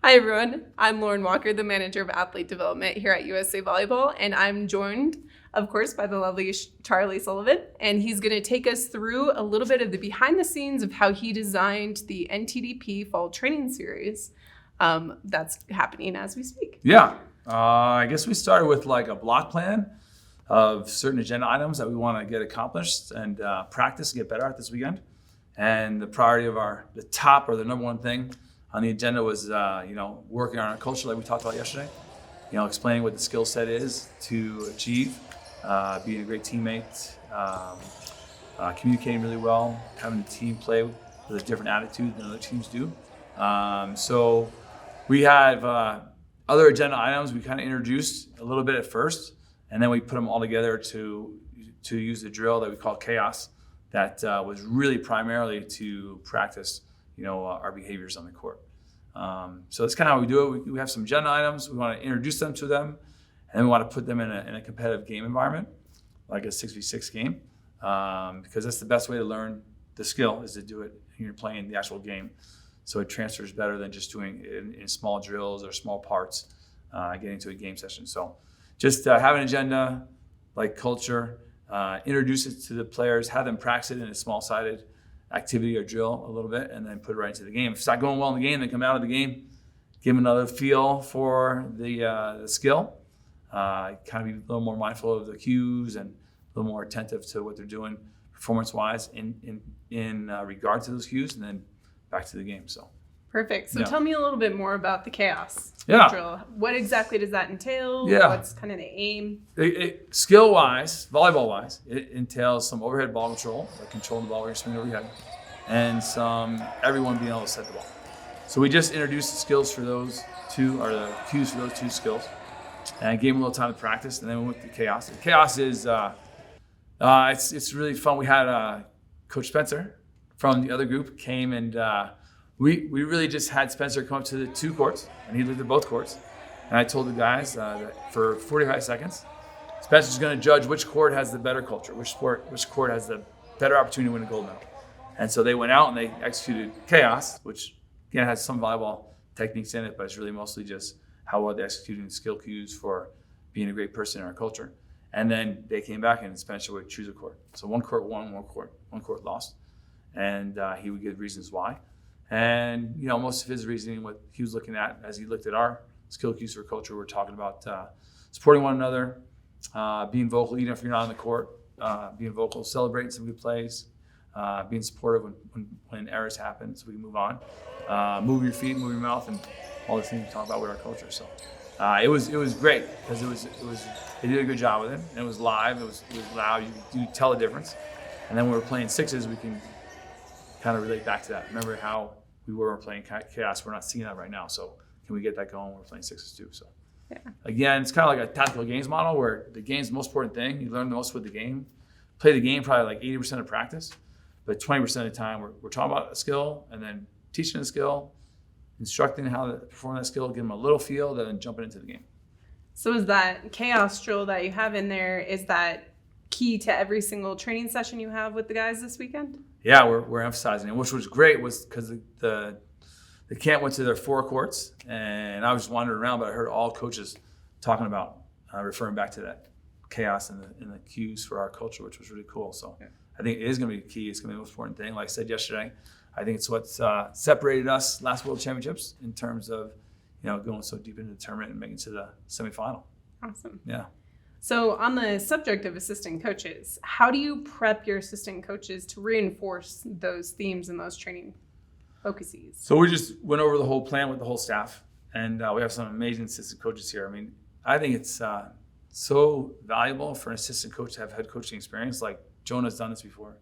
Hi, everyone. I'm Lauren Walker, the manager of athlete development here at USA Volleyball, and I'm joined, of course, by the lovely Charlie Sullivan, and he's going to take us through a little bit of the behind the scenes of how he designed the NTDP Fall Training Series that's happening as we speak. Yeah, I guess we started with like a block plan of certain agenda items that we want to get accomplished and practice and get better at this weekend. And the priority of the top or the number one thing on the agenda was, working on our culture like we talked about yesterday. Explaining what the skill set is to achieve, being a great teammate, communicating really well, having the team play with a different attitude than other teams do. So we have other agenda items we kind of introduced a little bit at first, and then we put them all together to use the drill that we call chaos. That was really primarily to practice, our behaviors on the court. So that's kind of how we do it. We have some agenda items. We want to introduce them to them, and then we want to put them in a competitive game environment, like a 6v6 game, because that's the best way to learn the skill is to do it when you're playing the actual game. So it transfers better than just doing it in small drills or small parts, getting to a game session. So just have an agenda, like culture, introduce it to the players, have them practice it in a small-sided activity or drill a little bit, and then put it right into the game. If it's not going well in the game, then come out of the game, give them another feel for the skill, kind of be a little more mindful of the cues and a little more attentive to what they're doing performance-wise in regard to those cues, and then back to the game. So perfect. So tell me a little bit more about the chaos drill. What exactly does that entail? Yeah. What's kind of the aim? Skill-wise, volleyball-wise, it entails some overhead ball control, like controlling the ball when you're swinging over your head, and everyone being able to set the ball. So we just introduced the skills for those two, or the cues for those two skills, and gave them a little time to practice, and then we went to chaos. The chaos is, it's really fun. We had Coach Spencer from the other group came, and we really just had Spencer come up to the two courts, and he looked at both courts. And I told the guys that for 45 seconds, Spencer's going to judge which court has the better culture, which court has the better opportunity to win a gold medal. And so they went out and they executed chaos, which again has some volleyball techniques in it, but it's really mostly just how well they executed the skill cues for being a great person in our culture. And then they came back and Spencer would choose a court. So one court won, one court lost. And he would give reasons why. And most of his reasoning, what he was looking at as he looked at our skill cues for culture, we're talking about supporting one another, being vocal even if you're not on the court, being vocal, celebrating some good plays, being supportive when errors happen so we can move on, move your feet, move your mouth, and all the things we talk about with our culture. So it was great because they did a good job with it, and it was live, it was loud, you tell the difference. And then when we're playing sixes, we can kind of relate back to that. Remember how we were playing chaos? We're not seeing that right now. So can we get that going when we're playing sixes too? So again, it's kind of like a tactical games model where the game's the most important thing. You learn the most with the game. Play the game probably like 80% of practice, but 20% of the time we're talking about a skill and then teaching the skill, instructing how to perform that skill, give them a little feel, then jumping into the game. So is that chaos drill that you have in there, is that key to every single training session you have with the guys this weekend? Yeah, we're emphasizing it, which was great, was because the camp went to their 4 courts, and I was just wandering around, but I heard all coaches talking about referring back to that chaos and the cues for our culture, which was really cool. So I think it is going to be key. It's going to be the most important thing. Like I said yesterday, I think it's what's separated us last World Championships in terms of going so deep into the tournament and making it to the semifinal. Awesome. Yeah. So on the subject of assistant coaches, how do you prep your assistant coaches to reinforce those themes and those training focuses? So we just went over the whole plan with the whole staff, and we have some amazing assistant coaches here. I mean, I think it's so valuable for an assistant coach to have head coaching experience. Like Jonah's done this before.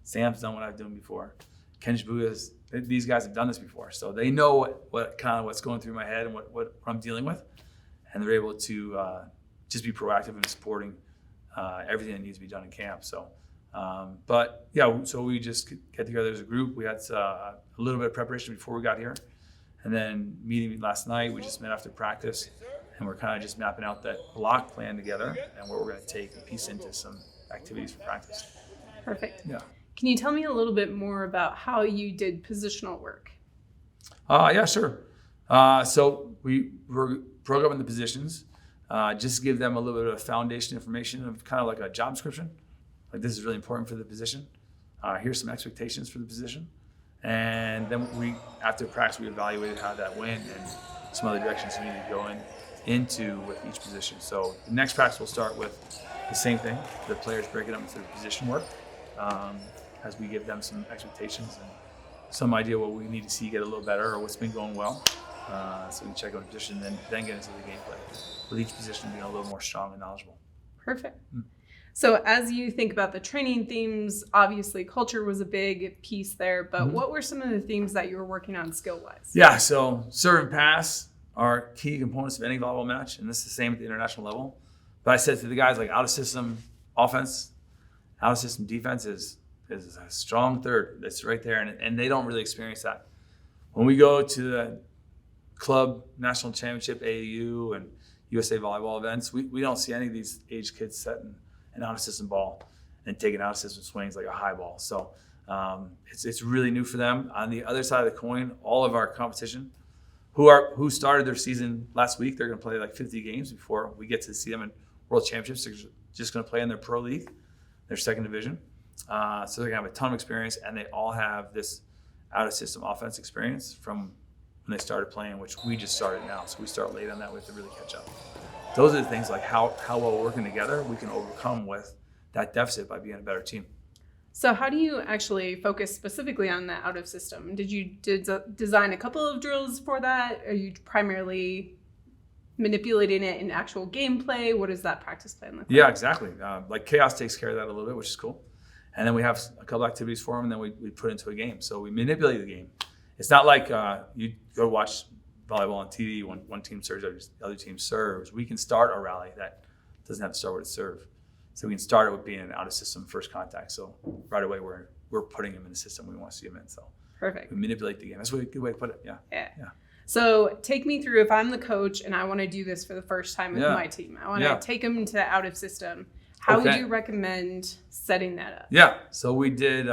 Sam's done what I've done before. Ken Shabuya, these guys have done this before. So they know what's going through my head and what I'm dealing with. And they're able to just be proactive in supporting everything that needs to be done in camp. So, so we just get together as a group. We had a little bit of preparation before we got here. And then meeting last night, we just met after practice. And we're kind of just mapping out that block plan together and what we're going to take and piece into some activities for practice. Perfect. Yeah. Can you tell me a little bit more about how you did positional work? Yeah, sure. So we're programming the positions, just give them a little bit of foundation information of kind of like a job description. Like, this is really important for the position. Here's some expectations for the position. And then after practice, we evaluated how that went and some other directions we need to go into with each position. So the next practice will start with the same thing. The players break it up into position work, as we give them some expectations and some idea what we need to see get a little better or what's been going well. So we can check out a position and then get into the gameplay, with each position being a little more strong and knowledgeable. Perfect. So as you think about the training themes, obviously culture was a big piece there, but what were some of the themes that you were working on skill-wise? Yeah, so serve and pass are key components of any volleyball match, and this is the same at the international level. But I said to the guys, like, out-of-system offense, out-of-system defense is a strong third. That's right there, and they don't really experience that. When we go to the club national championship, AAU, and USA volleyball events, we don't see any of these age kids setting an out-of-system ball and taking out-of-system swings like a high ball. So it's really new for them. On the other side of the coin, all of our competition, who started their season last week, they're going to play like 50 games before we get to see them in World Championships. They're just going to play in their pro league, their second division. So they're going to have a ton of experience, and they all have this out-of-system offense experience from when they started playing, which we just started now. So we start late on that. We have to really catch up. Those are the things, like how well we're working together, we can overcome with that deficit by being a better team. So how do you actually focus specifically on the out of system? Did you design a couple of drills for that? Are you primarily manipulating it in actual gameplay? What does that practice plan look like? Yeah, exactly. Like Chaos takes care of that a little bit, which is cool. And then we have a couple activities for them, and then we put into a game. So we manipulate the game. It's not like you go watch volleyball on TV when one team serves, the other team serves. We can start a rally that doesn't have to start with a serve. So we can start it with being an out-of-system first contact. So right away we're putting him in the system we want to see him in. So perfect. We manipulate the game. That's a good way to put it. Yeah. So take me through, if I'm the coach and I want to do this for the first time with my team, I want to take them to out of system. How would you recommend setting that up? Yeah. So we did.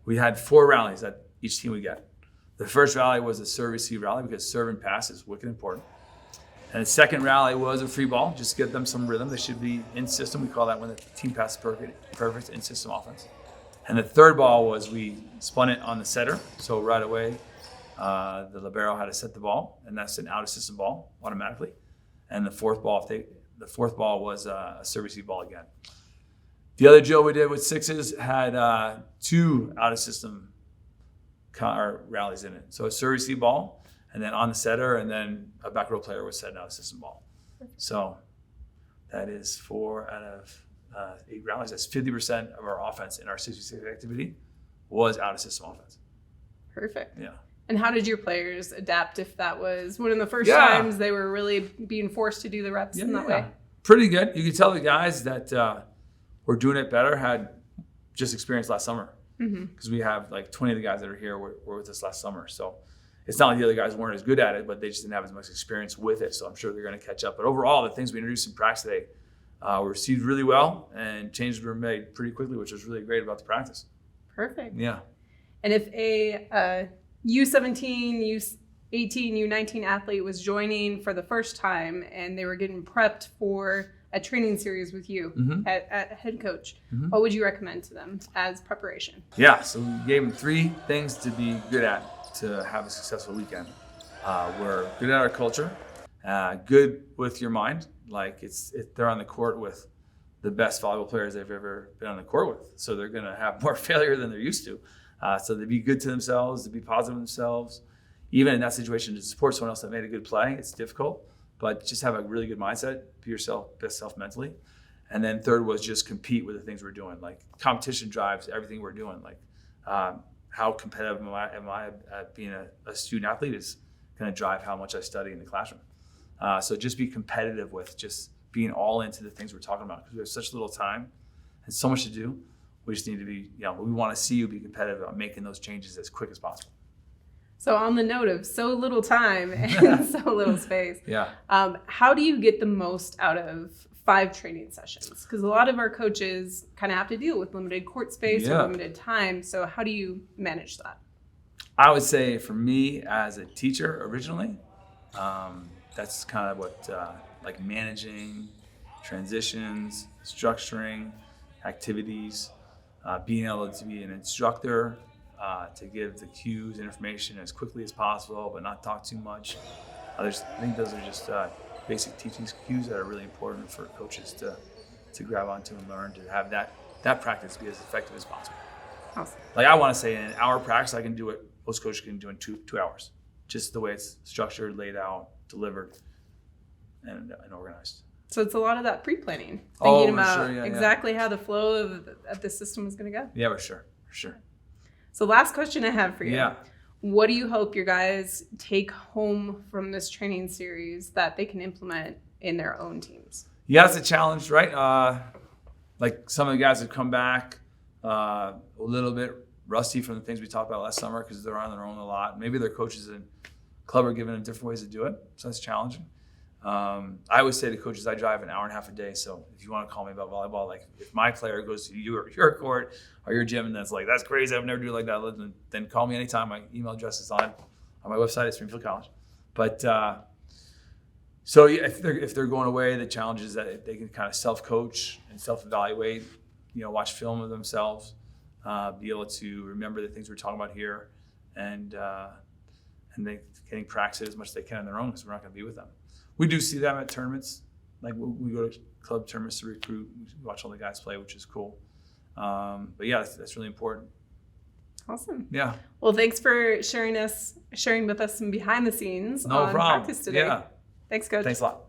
We had 4 rallies that each team would get. The first rally was a serve receive rally because serve and pass is wicked important. And the second rally was a free ball, just to get them some rhythm. They should be in system. We call that when the team passes perfect in system offense. And the third ball was we spun it on the setter. So right away, the libero had to set the ball, and that's an out of system ball automatically. And the fourth ball was a serve receive ball again. The other drill we did with sixes had 2 out of system rallies in it. So a serve receive ball, and then on the setter, and then a back row player was setting out a system ball. So that is 4 out of 8 rallies. That's 50% of our offense in our 66 activity was out of system offense. Perfect. Yeah. And how did your players adapt if that was one of the first times they were really being forced to do the reps in that way? Pretty good. You could tell the guys that were doing it better had just experienced last summer. Because we have like 20 of the guys that are here were with us last summer. So it's not like the other guys weren't as good at it, but they just didn't have as much experience with it. So I'm sure they're going to catch up. But overall, the things we introduced in practice today were received really well, and changes were made pretty quickly, which was really great about the practice. Perfect. Yeah. And if a U17, U18, U19 athlete was joining for the first time and they were getting prepped for a training series with you at head coach, what would you recommend to them as preparation? Yeah, so we gave them 3 things to be good at to have a successful weekend. We're good at our culture, good with your mind, like they're on the court with the best volleyball players they've ever been on the court with, so they're going to have more failure than they're used to. So to be good to themselves, to be positive themselves, even in that situation, to support someone else that made a good play, it's difficult. But just have a really good mindset, be yourself, best self mentally. And then third was just compete with the things we're doing. Like competition drives everything we're doing. Like how competitive am I at being a student athlete is going to drive how much I study in the classroom. So just be competitive with just being all into the things we're talking about, because we have such little time and so much to do. We just need to be, we want to see you be competitive about making those changes as quick as possible. So on the note of so little time and so little space, how do you get the most out of 5 training sessions? Because a lot of our coaches kind of have to deal with limited court space or limited time. So how do you manage that? I would say for me as a teacher originally, that's kind of what like managing transitions, structuring activities, being able to be an instructor, to give the cues and information as quickly as possible, but not talk too much. I think those are just basic teaching cues that are really important for coaches to grab onto and learn, to have that practice be as effective as possible. Awesome. Like I want to say in an hour practice, I can do what most coaches can do in two hours. Just the way it's structured, laid out, delivered, and organized. So it's a lot of that pre-planning, Oh, thinking for about sure, yeah, exactly how the flow of the system is going to go. Yeah, for sure. So last question I have for you. Yeah. What do you hope your guys take home from this training series that they can implement in their own teams? Yeah, it's a challenge, right? Like some of the guys have come back a little bit rusty from the things we talked about last summer because they're on their own a lot. Maybe their coaches and club are giving them different ways to do it, so that's challenging. I always say to coaches, I drive an hour and a half a day, so if you want to call me about volleyball, like if my player goes to your court or your gym and that's like, that's crazy, I've never do it like that, then call me anytime. My email address is on my website at Springfield College. But so if they're going away, the challenge is that they can kind of self-coach and self-evaluate, watch film of themselves, be able to remember the things we're talking about here, and they getting practice as much as they can on their own because we're not going to be with them. We do see them at tournaments. Like we go to club tournaments to recruit. We watch all the guys play, which is cool. But yeah, that's really important. Awesome. Yeah. Well, thanks for sharing with us some behind the scenes on practice today. Yeah. Thanks, Coach. Thanks a lot.